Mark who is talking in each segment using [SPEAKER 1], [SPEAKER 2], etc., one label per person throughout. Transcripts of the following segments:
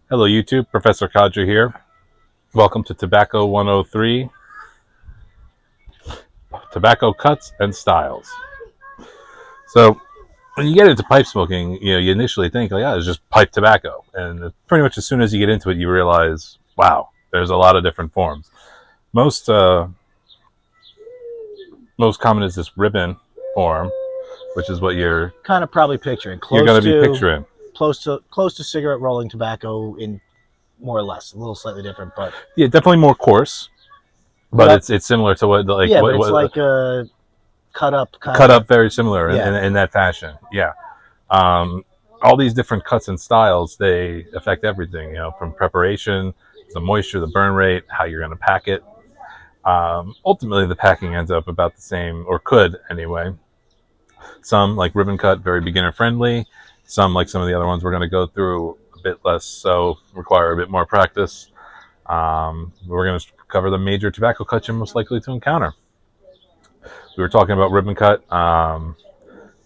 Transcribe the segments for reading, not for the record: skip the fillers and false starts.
[SPEAKER 1] Hello YouTube, Professor Kadra here. Welcome to Tobacco 103, Tobacco Cuts and Styles. So when you get into pipe smoking, you initially think, like, it's just pipe tobacco. And pretty much as soon as you get into it, you realize, wow, there's a lot of different forms. Most common is this ribbon form, which is what you're
[SPEAKER 2] kind of probably picturing.
[SPEAKER 1] You're going to be picturing.
[SPEAKER 2] Close to cigarette rolling tobacco, in more or less, a little slightly different, but
[SPEAKER 1] yeah, definitely more coarse. But it's similar to what like
[SPEAKER 2] yeah,
[SPEAKER 1] what,
[SPEAKER 2] but it's
[SPEAKER 1] what,
[SPEAKER 2] like a cut up,
[SPEAKER 1] very similar in that fashion. Yeah. All these different cuts and styles, they affect everything, from preparation, the moisture, the burn rate, how you're going to pack it. Ultimately, the packing ends up about the same, or could anyway. Some, like ribbon cut, very beginner friendly. Some, like some of the other ones we're going to go through, a bit less so, require a bit more practice. We're going to cover the major tobacco cuts you're most likely to encounter. We were talking about ribbon cut.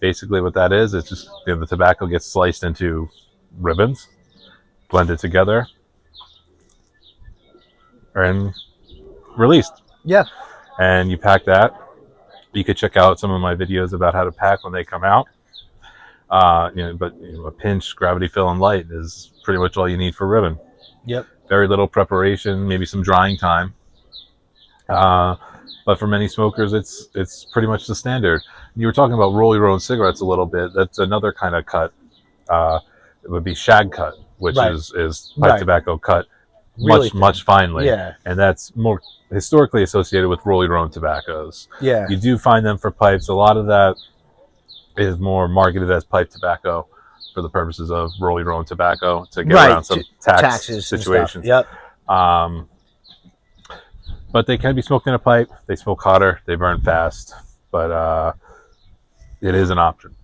[SPEAKER 1] Basically what that is, it's just the tobacco gets sliced into ribbons, blended together, and released.
[SPEAKER 2] Yeah.
[SPEAKER 1] And you pack that. You could check out some of my videos about how to pack when they come out. But a pinch, gravity fill, and light is pretty much all you need for ribbon.
[SPEAKER 2] Yep.
[SPEAKER 1] Very little preparation, maybe some drying time. But for many smokers, it's pretty much the standard. You were talking about roll your own cigarettes a little bit. That's another kind of cut. It would be shag cut, which is pipe tobacco cut
[SPEAKER 2] really
[SPEAKER 1] much finely.
[SPEAKER 2] Yeah.
[SPEAKER 1] And that's more historically associated with roll your own tobaccos.
[SPEAKER 2] Yeah.
[SPEAKER 1] You do find them for pipes. A lot of that is more marketed as pipe tobacco for the purposes of roll your own tobacco to get around some taxes situations.
[SPEAKER 2] Yep.
[SPEAKER 1] But they can be smoked in a pipe. They smoke hotter. They burn fast. But it is an option.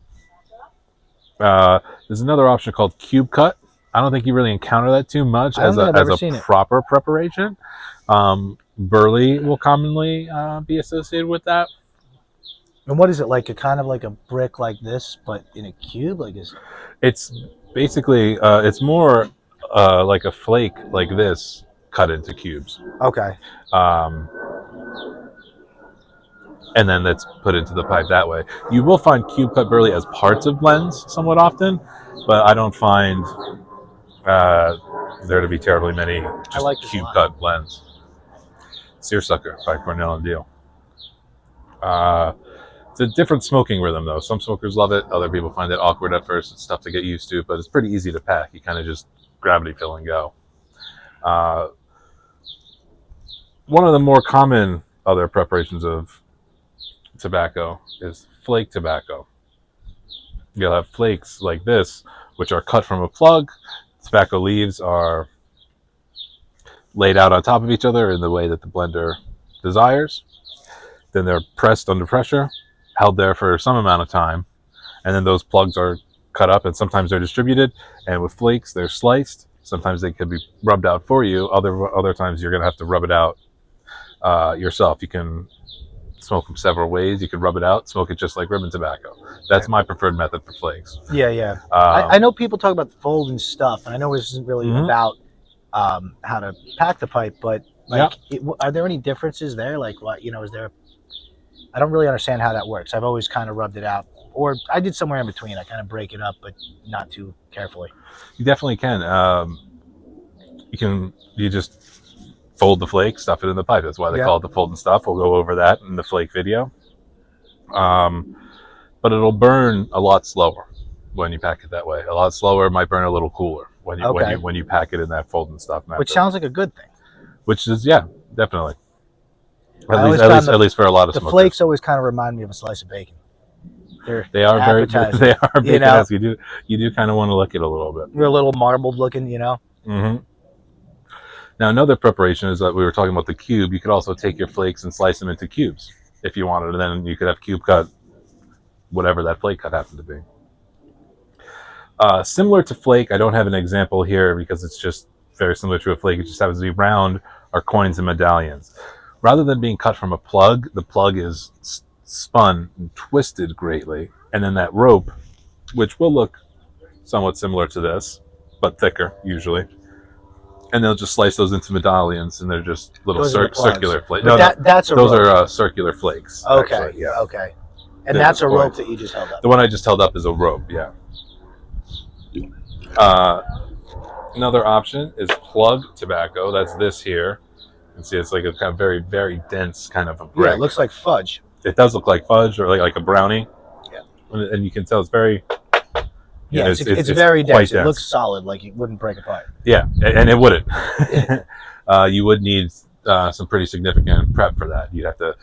[SPEAKER 1] There's another option called cube cut. I don't think you really encounter that too much as a proper preparation. Burley will commonly be associated with that.
[SPEAKER 2] And what is it like? A kind of like a brick like this, but in a cube?
[SPEAKER 1] It's basically it's more like a flake like this cut into cubes.
[SPEAKER 2] Okay.
[SPEAKER 1] And then that's put into the pipe that way. You will find cube cut burley as parts of blends somewhat often, but I don't find there to be terribly many just cube cut blends. Seersucker by Cornell and Deal. It's a different smoking rhythm, though. Some smokers love it. Other people find it awkward at first. It's tough to get used to, but it's pretty easy to pack. You kind of just gravity fill and go. One of the more common other preparations of tobacco is flake tobacco. You'll have flakes like this, which are cut from a plug. Tobacco leaves are laid out on top of each other in the way that the blender desires. Then they're pressed under pressure, held there for some amount of time, and then those plugs are cut up, and sometimes they're distributed. And with flakes, they're sliced. Sometimes they could be rubbed out for you. Other times you're going to have to rub it out yourself. You can smoke them several ways. You could rub it out, smoke it just like ribbon tobacco. That's my preferred method for flakes.
[SPEAKER 2] Yeah. I know people talk about the fold and stuff, and I know this isn't really about how to pack the pipe, but are there any differences there? Like, what is there? I don't really understand how that works. I've always kind of rubbed it out, or I did somewhere in between. I kind of break it up, but not too carefully.
[SPEAKER 1] You definitely can. You just fold the flake, stuff it in the pipe. That's why they call it the fold and stuff. We'll go over that in the flake video. But it'll burn a lot slower when you pack it that way. A lot slower, might burn a little cooler when you pack it in that fold and stuff method.
[SPEAKER 2] Which sounds like a good thing.
[SPEAKER 1] Which is, definitely. At least for a lot of smokers.
[SPEAKER 2] The flakes always kind of remind me of a slice of bacon.
[SPEAKER 1] They are very bacon-esque. You do kind of want to lick it a little bit.
[SPEAKER 2] They're a little marbled looking,
[SPEAKER 1] Mm-hmm. Now, another preparation is that we were talking about the cube. You could also take your flakes and slice them into cubes if you wanted, and then you could have cube cut, whatever that flake cut happened to be. Similar to flake, I don't have an example here because it's just very similar to a flake. It just happens to be round, are coins and medallions. Rather than being cut from a plug, the plug is spun and twisted greatly, and then that rope, which will look somewhat similar to this, but thicker usually, and they'll just slice those into medallions, and they're just little circular flakes.
[SPEAKER 2] No, that's
[SPEAKER 1] those are circular flakes.
[SPEAKER 2] Okay,
[SPEAKER 1] actually, yeah.
[SPEAKER 2] Okay. And that's a rope that you just held up.
[SPEAKER 1] The one I just held up is a rope. Yeah. Another option is plug tobacco. That's this here. You can see it's like a kind of very, very dense kind of a brick.
[SPEAKER 2] Yeah, it looks like fudge.
[SPEAKER 1] It does look like fudge or like a brownie.
[SPEAKER 2] Yeah.
[SPEAKER 1] And you can tell it's very...
[SPEAKER 2] Yeah, it's very dense. It looks solid, like it wouldn't break apart.
[SPEAKER 1] Yeah, and it wouldn't. You would need some pretty significant prep for that. You'd have to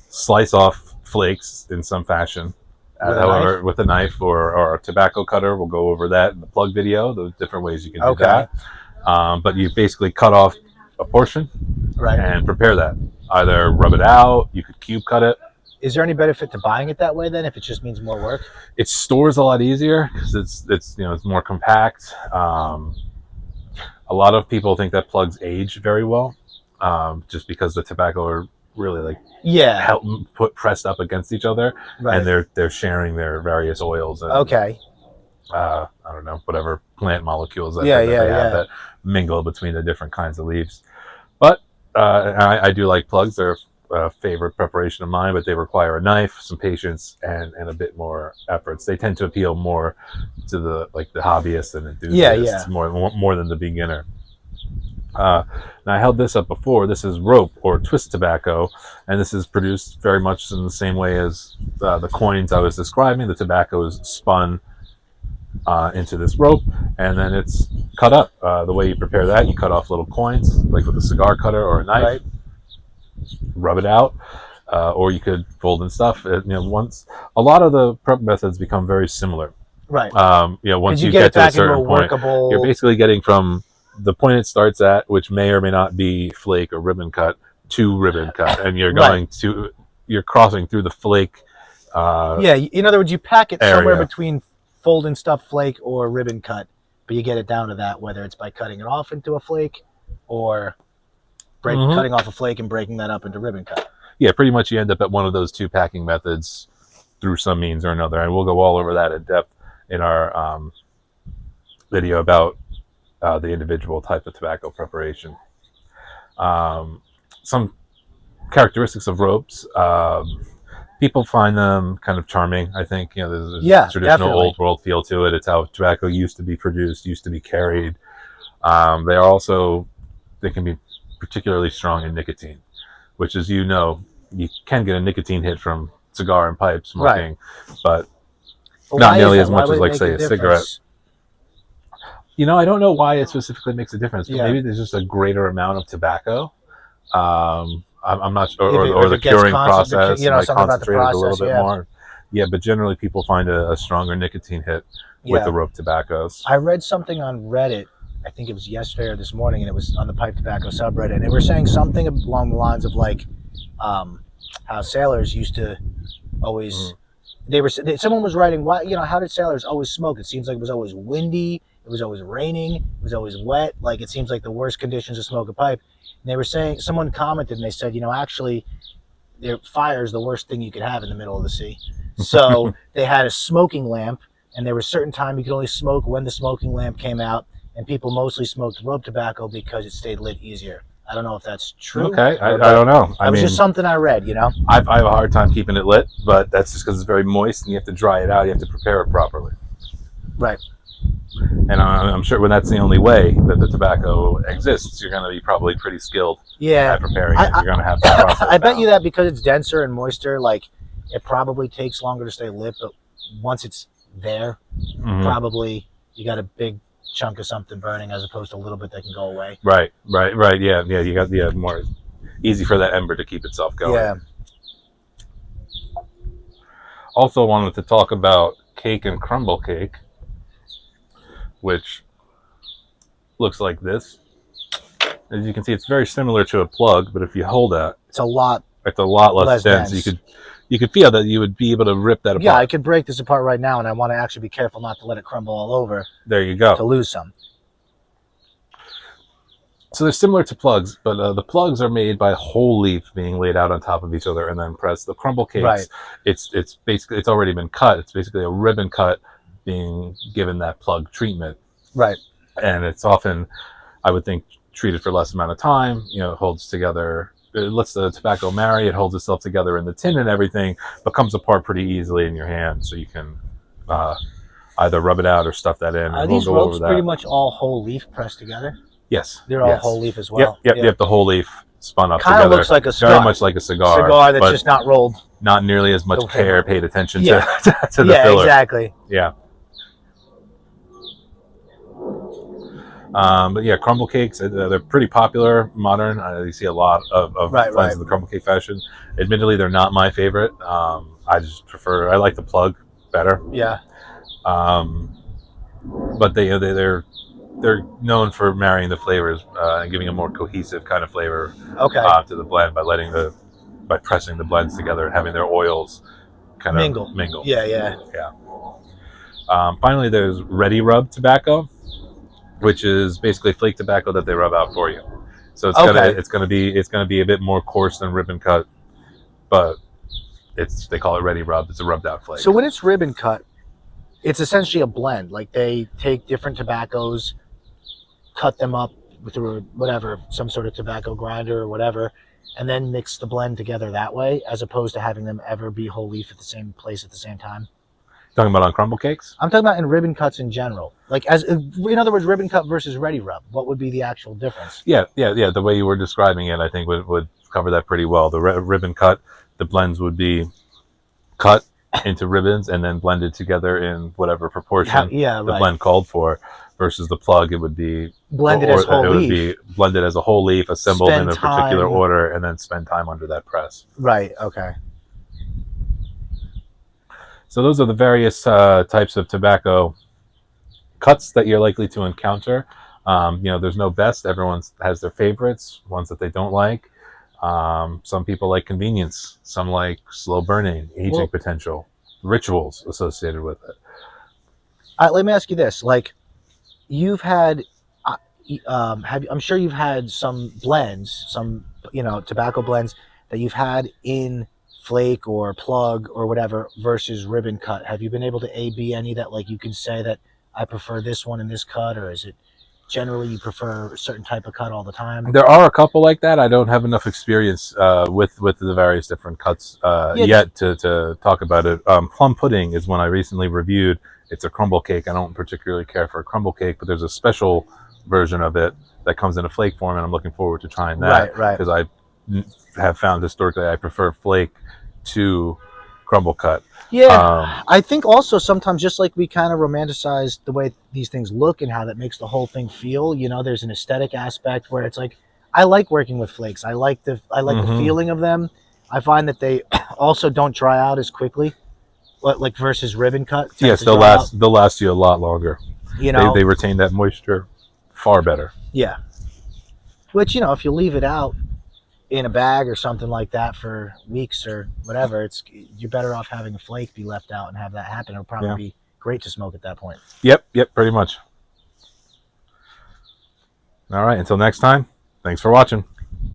[SPEAKER 1] slice off flakes in some fashion. However, with a knife or a tobacco cutter, we'll go over that in the plug video, the different ways you can do that. But you basically cut off a portion and prepare that. Either rub it out, you could cube cut it.
[SPEAKER 2] Is there any benefit to buying it that way then, if it just means more work?
[SPEAKER 1] It stores a lot easier because it's more compact. A lot of people think that plugs age very well, just because the tobacco are really put pressed up against each other, and they're sharing their various oils and I don't know, whatever plant molecules that they have that mingle between the different kinds of leaves. But I do like plugs. They're a favorite preparation of mine, but they require a knife, some patience, and a bit more efforts. They tend to appeal more to the hobbyist and enthusiast more than the beginner. Now I held this up before. This is rope or twist tobacco, and this is produced very much in the same way as the coins I was describing. The tobacco is spun into this rope, and then it's cut up. The way you prepare that, you cut off little coins, like with a cigar cutter or a knife, rub it out, or you could fold and stuff. Once a lot of the prep methods become very similar.
[SPEAKER 2] Right.
[SPEAKER 1] Once you get to a certain point, you're basically getting from the point it starts at, which may or may not be flake or ribbon cut, to ribbon cut, and you're you're crossing through the flake.
[SPEAKER 2] In other words, you pack it somewhere between fold and stuff flake or ribbon cut, but you get it down to that, whether it's by cutting it off into a flake or cutting off a flake and breaking that up into ribbon cut.
[SPEAKER 1] Yeah, pretty much you end up at one of those two packing methods through some means or another, and we'll go all over that in depth in our video about the individual type of tobacco preparation. Some characteristics of ropes. People find them kind of charming. I think there's a traditional old world feel to it. It's how tobacco used to be produced, used to be carried. They can be particularly strong in nicotine, which, as you know, you can get a nicotine hit from cigar and pipe smoking, but not nearly as much as, like, say, a cigarette. I don't know why it specifically makes a difference, but maybe there's just a greater amount of tobacco. I'm not sure, or the curing process, concentrated a little bit more. Yeah, but generally people find a stronger nicotine hit with the rope tobaccos.
[SPEAKER 2] I read something on Reddit, I think it was yesterday or this morning, and it was on the pipe tobacco subreddit, and they were saying something along the lines of how sailors used to always... Someone was writing, how did sailors always smoke? It seems like it was always windy, it was always raining, it was always wet. Like, it seems like the worst conditions to smoke a pipe. And they were saying, someone commented and they said, actually, fire is the worst thing you could have in the middle of the sea. So they had a smoking lamp, and there was a certain time you could only smoke when the smoking lamp came out, and people mostly smoked rope tobacco because it stayed lit easier. I don't know if that's true.
[SPEAKER 1] Okay, I don't know.
[SPEAKER 2] It was just something I read,
[SPEAKER 1] I have a hard time keeping it lit, but that's just because it's very moist and you have to dry it out. You have to prepare it properly.
[SPEAKER 2] Right.
[SPEAKER 1] And I'm sure when that's the only way that the tobacco exists, you're going to be probably pretty skilled at preparing it. You're going to have to process
[SPEAKER 2] I bet you that because it's denser and moister, like, it probably takes longer to stay lit, but once it's there, probably you got a big chunk of something burning as opposed to a little bit that can go away. Right.
[SPEAKER 1] Yeah. You got more easy for that ember to keep itself going.
[SPEAKER 2] Yeah.
[SPEAKER 1] Also wanted to talk about cake and crumble cake, which looks like this. As you can see, it's very similar to a plug, but if you hold that,
[SPEAKER 2] it's a lot
[SPEAKER 1] less dense. You could feel that you would be able to rip that apart.
[SPEAKER 2] Yeah, I could break this apart right now, and I want to actually be careful not to let it crumble all over.
[SPEAKER 1] There you go.
[SPEAKER 2] To lose some.
[SPEAKER 1] So they're similar to plugs, but the plugs are made by whole leaf being laid out on top of each other and then pressed. The crumble cakes, it's basically, it's already been cut. It's basically a ribbon cut being given that plug treatment.
[SPEAKER 2] Right.
[SPEAKER 1] And it's often, I would think, treated for less amount of time. You know, it holds together. It lets the tobacco marry. It holds itself together in the tin and everything, but comes apart pretty easily in your hand. So you can either rub it out or stuff that in.
[SPEAKER 2] Are these ropes pretty much all whole leaf pressed together?
[SPEAKER 1] Yes.
[SPEAKER 2] They're all whole leaf as well?
[SPEAKER 1] Yep. The whole leaf spun up
[SPEAKER 2] kind
[SPEAKER 1] together.
[SPEAKER 2] Kind of looks like a cigar.
[SPEAKER 1] Very much like a cigar.
[SPEAKER 2] Cigar that's just not rolled.
[SPEAKER 1] Not nearly as much care paid attention to the filler.
[SPEAKER 2] Yeah, exactly.
[SPEAKER 1] Yeah. But yeah, crumble cakes, they're pretty popular, modern. You see a lot of blends of the crumble cake fashion. Admittedly, they're not my favorite. I like the plug better.
[SPEAKER 2] Yeah.
[SPEAKER 1] But they're known for marrying the flavors and giving a more cohesive kind of flavor to the blend by pressing the blends together and having their oils kind of mingle.
[SPEAKER 2] Yeah.
[SPEAKER 1] Finally, there's ready rub tobacco, which is basically flake tobacco that they rub out for you. So it's gonna be a bit more coarse than ribbon cut, but they call it ready rub. It's a rubbed out flake.
[SPEAKER 2] So when it's ribbon cut, it's essentially a blend. Like they take different tobaccos, cut them up through whatever, some sort of tobacco grinder or whatever, and then mix the blend together that way, as opposed to having them ever be whole leaf at the same place at the same time.
[SPEAKER 1] Talking about on crumble cakes?
[SPEAKER 2] I'm talking about in ribbon cuts in general. Like, in other words, ribbon cut versus ready rub. What would be the actual difference?
[SPEAKER 1] Yeah. The way you were describing it, I think would cover that pretty well. The ribbon cut, the blends would be cut into ribbons and then blended together in whatever proportion the blend called for. Versus the plug, it would be
[SPEAKER 2] blended as whole leaf.
[SPEAKER 1] It would be blended as a whole leaf, assembled in a particular order, and then spend time under that press.
[SPEAKER 2] Right. Okay.
[SPEAKER 1] So those are the various types of tobacco cuts that you're likely to encounter. There's no best. Everyone has their favorites, ones that they don't like. Some people like convenience. Some like slow burning, aging potential, rituals associated with it.
[SPEAKER 2] Let me ask you this. Like, you've had, I'm sure you've had some blends, some, tobacco blends that you've had in flake or plug or whatever versus ribbon cut. Have you been able to A/B any that, like, you can say that I prefer this one in this cut, or is it generally you prefer a certain type of cut all the time?
[SPEAKER 1] There are a couple like that. I don't have enough experience with the various different cuts yet to talk about it. Plum pudding is one I recently reviewed. It's a crumble cake. I don't particularly care for a crumble cake, but there's a special version of it that comes in a flake form, and I'm looking forward to trying that.
[SPEAKER 2] Right.
[SPEAKER 1] Because I have found historically I prefer flake to crumble cut.
[SPEAKER 2] Yeah, I think also sometimes, just like we kind of romanticize the way these things look and how that makes the whole thing feel, there's an aesthetic aspect where it's like, I like working with flakes. I like the feeling of them. I find that they also don't dry out as quickly, like versus ribbon cut.
[SPEAKER 1] Yes, they'll last you a lot longer. They retain that moisture far better.
[SPEAKER 2] Yeah. Which, if you leave it out in a bag or something like that for weeks or whatever, you're better off having a flake be left out and have that happen. It'll probably be great to smoke at that point.
[SPEAKER 1] Yep, pretty much. All right, until next time, thanks for watching.